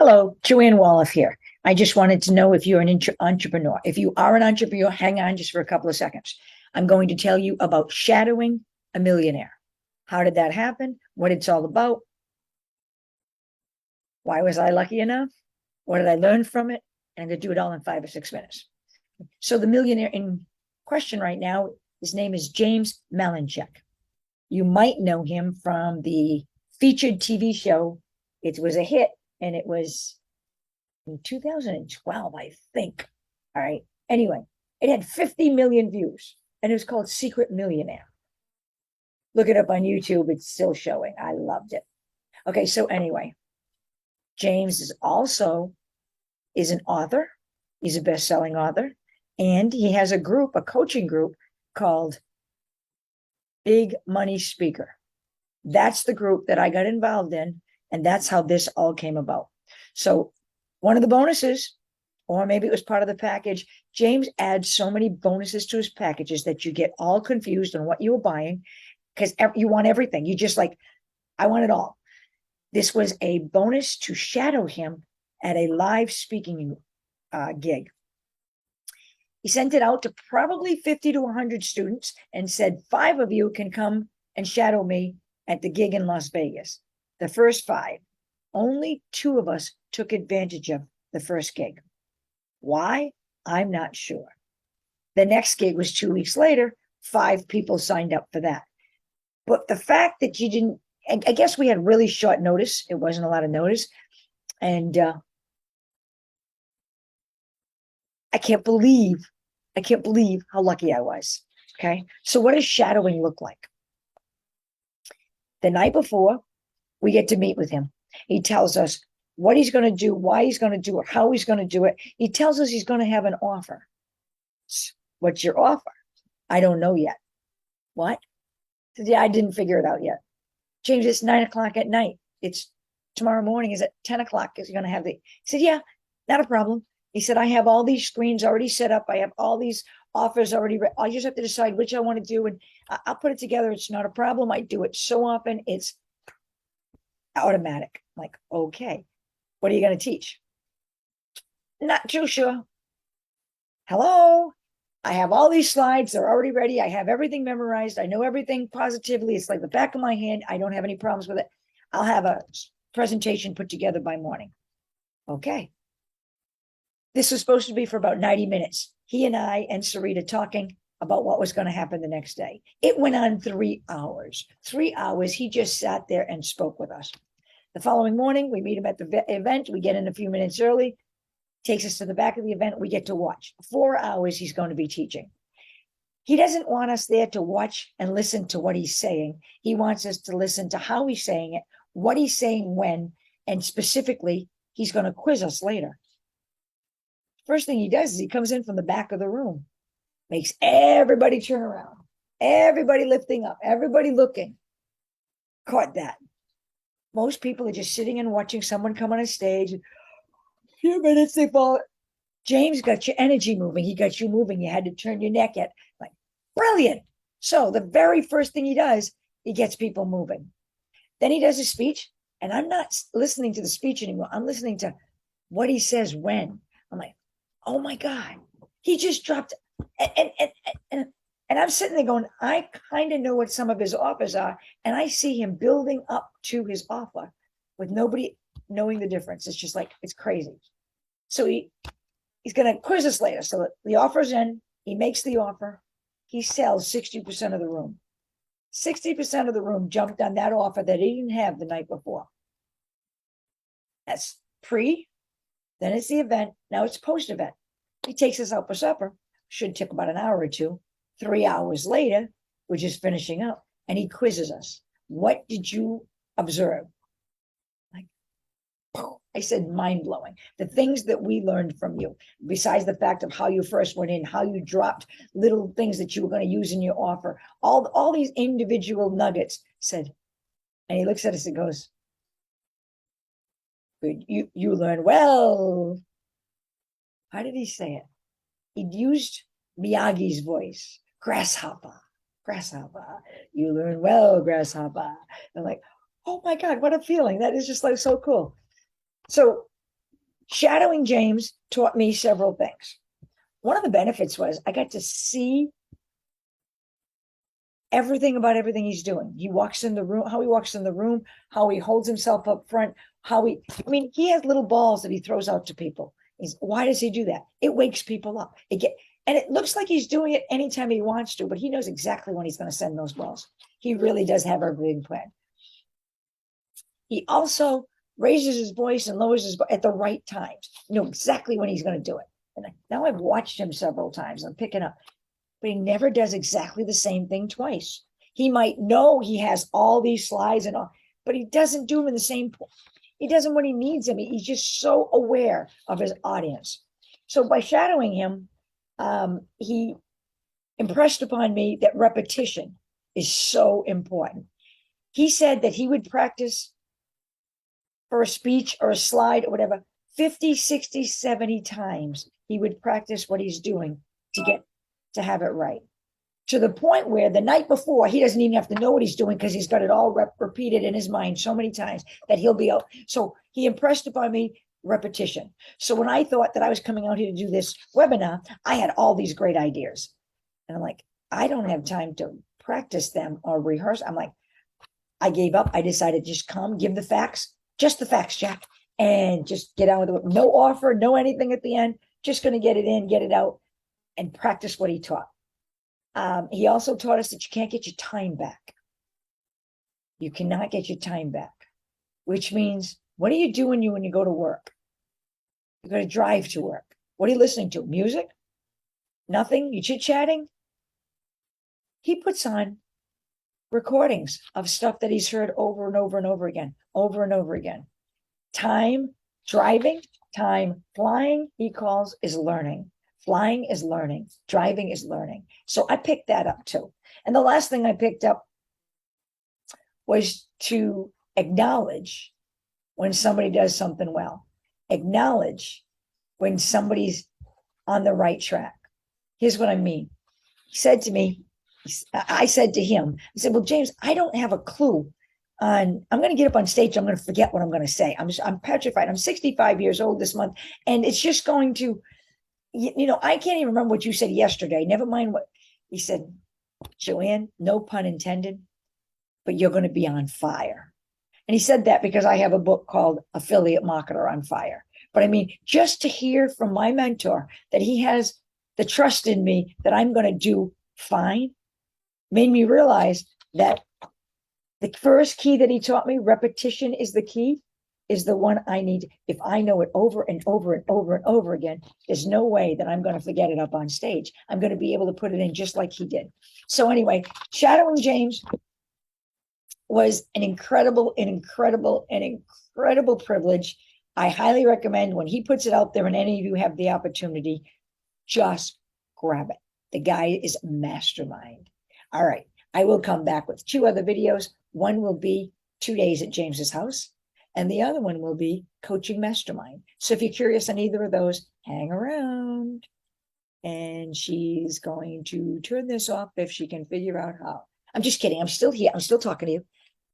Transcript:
Hello, Joanne Woloff here. I just wanted to know if you're an entrepreneur. If you are an entrepreneur, hang on just for a couple of seconds. I'm going to tell you about shadowing a millionaire. How did that happen? What it's all about? Why was I lucky enough? What did I learn from it? And I'm going to do it all in 5 or 6 minutes. So the millionaire in question right now, his name is James Malinchak. You might know him from the featured TV show. It was a hit, and it was in 2012, I think. All right. Anyway, it had 50 million views, and it was called Secret Millionaire. Look it up on YouTube. It's still showing. I loved it. Okay. So anyway, James is an author. He's a best-selling author, and he has a group, a coaching group called Big Money Speaker. That's the group that I got involved in, and that's how this all came about. So one of the bonuses, or maybe it was part of the package, James adds so many bonuses to his packages that you get all confused on what you were buying because you want everything. You just like, I want it all. This was a bonus to shadow him at a live speaking gig. He sent it out to probably 50 to 100 students and said, 5 of you can come and shadow me at the gig in Las Vegas. The first 5, only 2 of us took advantage of the first gig. Why? I'm not sure. The next gig was 2 weeks later. 5 people signed up for that. But the fact that you didn't, I guess we had really short notice. It wasn't a lot of notice. And I can't believe how lucky I was. Okay. So what does shadowing look like? The night before, we get to meet with him. He tells us what he's going to do, why he's going to do it, how he's going to do it. He tells us he's going to have an offer. What's your offer? I don't know yet. What? Yeah, I didn't figure it out yet. James, it's 9:00 at night. It's tomorrow morning. Is it 10 o'clock? Is he going to have he said, yeah, not a problem. He said, I have all these screens already set up. I have all these offers already. I just have to decide which I want to do, and I'll put it together. It's not a problem. I do it so often. It's automatic. I'm like, okay, what are you going to teach? Not too sure. Hello. I have all these slides. They're already ready. I have everything memorized. I know everything positively. It's like the back of my hand. I don't have any problems with it. I'll have a presentation put together by morning. Okay. This was supposed to be for about 90 minutes. He and I and Sarita talking about what was going to happen the next day. It went on 3 hours. 3 hours. He just sat there and spoke with us. The following morning, we meet him at the event. We get in a few minutes early. Takes us to the back of the event. We get to watch. 4 hours he's going to be teaching. He doesn't want us there to watch and listen to what he's saying. He wants us to listen to how he's saying it, what he's saying when, and specifically, he's going to quiz us later. First thing he does is he comes in from the back of the room, makes everybody turn around, everybody lifting up, everybody looking. Caught that. Most people are just sitting and watching someone come on a stage. A few minutes, they fall. James got your energy moving. He got you moving. You had to turn your neck at. Like, brilliant. So the very first thing he does, he gets people moving. Then he does a speech, and I'm not listening to the speech anymore. I'm listening to what he says when. I'm like, oh my God, he just dropped. And I'm sitting there going, I kind of know what some of his offers are. And I see him building up to his offer with nobody knowing the difference. It's just like, it's crazy. So he's going to quiz us later. So the offer's in, he makes the offer. He sells 60% of the room. 60% of the room jumped on that offer that he didn't have the night before. That's pre, then it's the event. Now it's post-event. He takes us out for supper. Should take about an hour or two. 3 hours later, we're just finishing up. And he quizzes us. What did you observe? Like, I said, mind-blowing. The things that we learned from you, besides the fact of how you first went in, how you dropped little things that you were going to use in your offer, all these individual nuggets, said, and he looks at us and goes, good, you learn well. How did he say it? He used Miyagi's voice, grasshopper, you learn well, grasshopper. I'm like, oh my God, what a feeling. That is just like so cool. So shadowing James taught me several things. One of the benefits was I got to see everything about everything he's doing. He walks in the room, how he walks in the room, how he holds himself up front, he has little balls that he throws out to people. Why does he do that? It wakes people up. And it looks like he's doing it anytime he wants to, but he knows exactly when he's going to send those balls. He really does have everything planned. He also raises his voice and lowers his voice at the right times. You know exactly when he's going to do it. And now I've watched him several times. I'm picking up, but he never does exactly the same thing twice. He might know he has all these slides and all, but he doesn't do them in the same point. He doesn't when he needs them. He's just so aware of his audience. So by shadowing him, he impressed upon me that repetition is so important. He said that he would practice for a speech or a slide or whatever, 50, 60, 70 times. He would practice what he's doing to have it right. To the point where the night before, he doesn't even have to know what he's doing because he's got it all repeated in his mind so many times that he'll be out. So he impressed upon me repetition. So when I thought that I was coming out here to do this webinar, I had all these great ideas. And I'm like, I don't have time to practice them or rehearse. I'm like, I gave up. I decided just come, give the facts, just the facts, Jack, and just get on with it. No offer, no anything at the end. Just going to get it in, get it out, and practice what he taught. He also taught us that you can't get your time back. You cannot get your time back, which means, what are you doing when you go to work? You're going to drive to work. What are you listening to? Music? Nothing? You chit-chatting? He puts on recordings of stuff that he's heard over and over and over again, over and over again. Time driving, time flying, he calls, is learning. Flying is learning. Driving is learning. So I picked that up too. And the last thing I picked up was to acknowledge when somebody does something well. Acknowledge when somebody's on the right track. Here's what I mean. He said to me, I said to him, I said, well, James, I don't have a clue on, I'm going to get up on stage. I'm going to forget what I'm going to say. I'm petrified. I'm 65 years old this month. And it's just going to, I can't even remember what you said yesterday. Never mind what he said. Joanne, no pun intended, but you're going to be on fire. And he said that because I have a book called Affiliate Marketer on Fire. But I mean, just to hear from my mentor that he has the trust in me that I'm going to do fine, made me realize that the first key that he taught me, repetition is the key, is the one I need. If I know it over and over and over and over again, there's no way that I'm going to forget it up on stage. I'm going to be able to put it in just like he did. So anyway, shadowing James was an incredible privilege. I highly recommend when he puts it out there and any of you have the opportunity, just grab it. The guy is a mastermind. All right. I will come back with 2 other videos. One will be 2 days at James's house, and the other one will be Coaching Mastermind. So if you're curious on either of those, hang around. And she's going to turn this off if she can figure out how. I'm just kidding. I'm still here. I'm still talking to you.